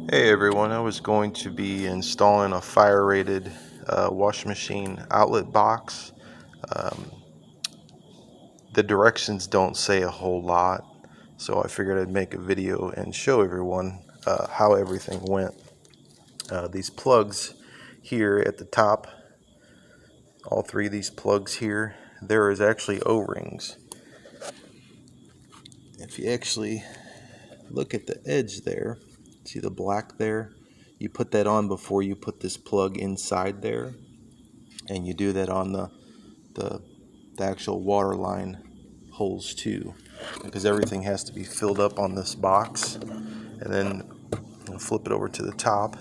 Hey everyone, I was going to be installing a fire-rated washing machine outlet box. Um, the directions don't say a whole lot, so I figured I'd make a video and show everyone how everything went. These plugs here at the top, all three of these plugs here, there is actually O-rings. If you actually look at the edge there, see the black there? You put that on before you put this plug inside there, and you do that on the actual water line holes too, because everything has to be filled up on this box. And then I'll flip it over to the top,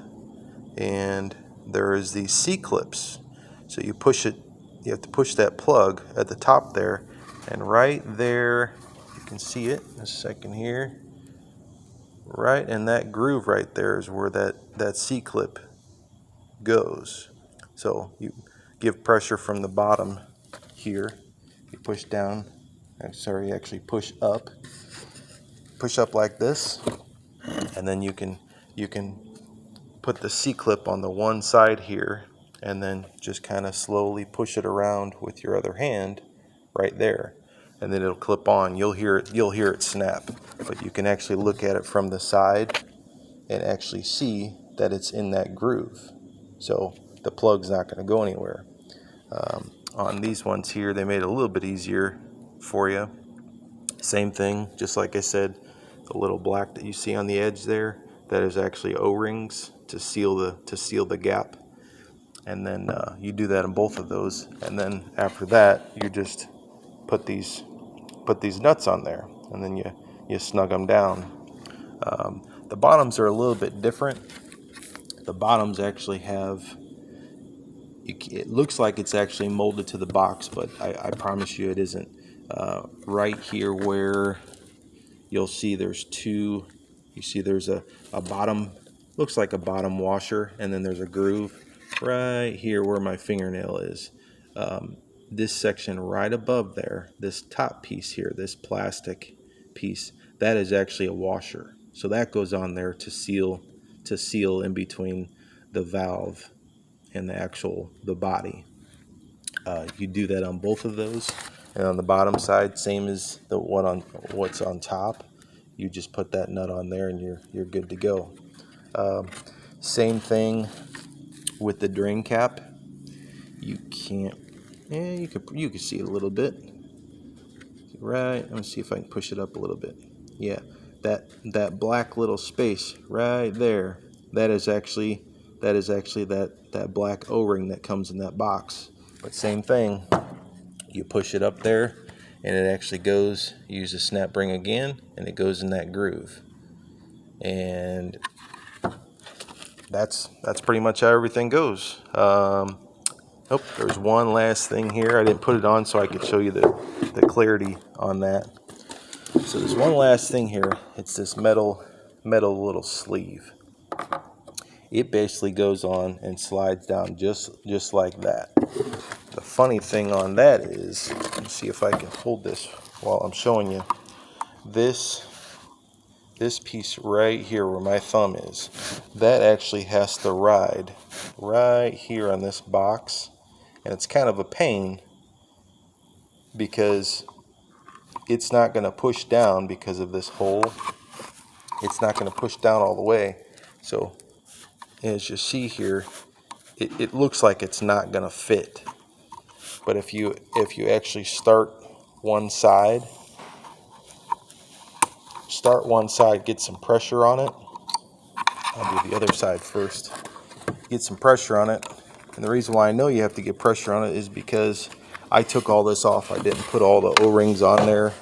and there is these C-clips. So you push it, you have to push that plug at the top there, and right there, you can see it in a second here, right in that groove right there is where that C-clip goes. So you give pressure from the bottom here, you push down, actually push up like this, and then you can put the C-clip on the one side here, and then just kind of slowly push it around with your other hand right there, and then it'll clip on. You'll hear it snap, but you can actually look at it from the side and actually see that it's in that groove, so the plug's not going to go anywhere. On these ones here, they made it a little bit easier for you. Same thing, just like I said, the little black that you see on the edge there, that is actually O-rings to seal the gap. And then you do that on both of those, and then after that you just put these nuts on there, and then you snug them down. The bottoms are a little bit different. The bottoms actually have, it looks like it's actually molded to the box, but I promise you it isn't. Right here where you'll see there's two, you see there's a bottom, looks like a bottom washer, and then there's a groove right here where my fingernail is. This section right above there, this top piece here, this plastic piece, that is actually a washer. So that goes on there to seal in between the valve and the body. You do that on both of those, and on the bottom side, same as the one on what's on top. You just put that nut on there, and you're good to go. Same thing with the drain cap. You can't. Yeah, you can see it a little bit. Right. Let me see if I can push it up a little bit. Yeah, that black little space right there. That is actually that black O-ring that comes in that box. But same thing, you push it up there, and it actually goes. You use a snap ring again, and it goes in that groove. And that's pretty much how everything goes. Oh, there's one last thing here. I didn't put it on so I could show you the clarity on that. So there's one last thing here. It's this metal little sleeve. It basically goes on and slides down just like that. The funny thing on that is, let's see if I can hold this while I'm showing you. This piece right here where my thumb is, that actually has to ride right here on this box, and it's kind of a pain because it's not going to push down because of this hole. It's not going to push down all the way. So as you see here, it looks like it's not going to fit. But if you actually start one side, get some pressure on it. I'll do the other side first. Get some pressure on it. And the reason why I know you have to get pressure on it is because I took all this off. I didn't put all the O-rings on there.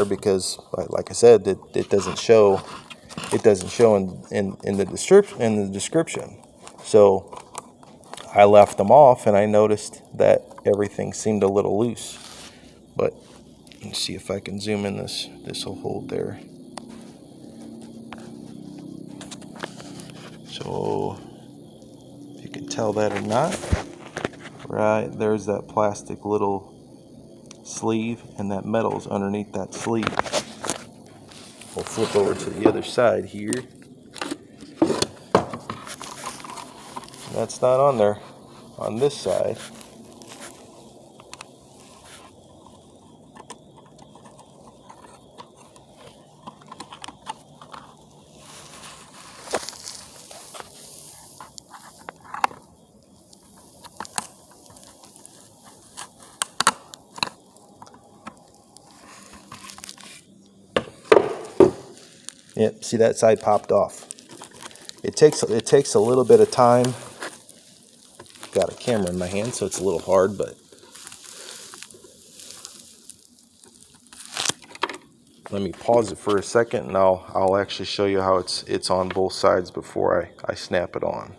Because, like I said, it doesn't show. It doesn't show in the description. So I left them off, and I noticed that everything seemed a little loose. But let's see if I can zoom in. This will hold there. So if you can tell that or not, right there's that plastic little sleeve, and that metal's underneath that sleeve. We'll flip over to the other side here. That's not on there on this side. Yep, see that side popped off. It takes a little bit of time. Got a camera in my hand, so it's a little hard, but let me pause it for a second, and I'll actually show you how it's on both sides before I snap it on.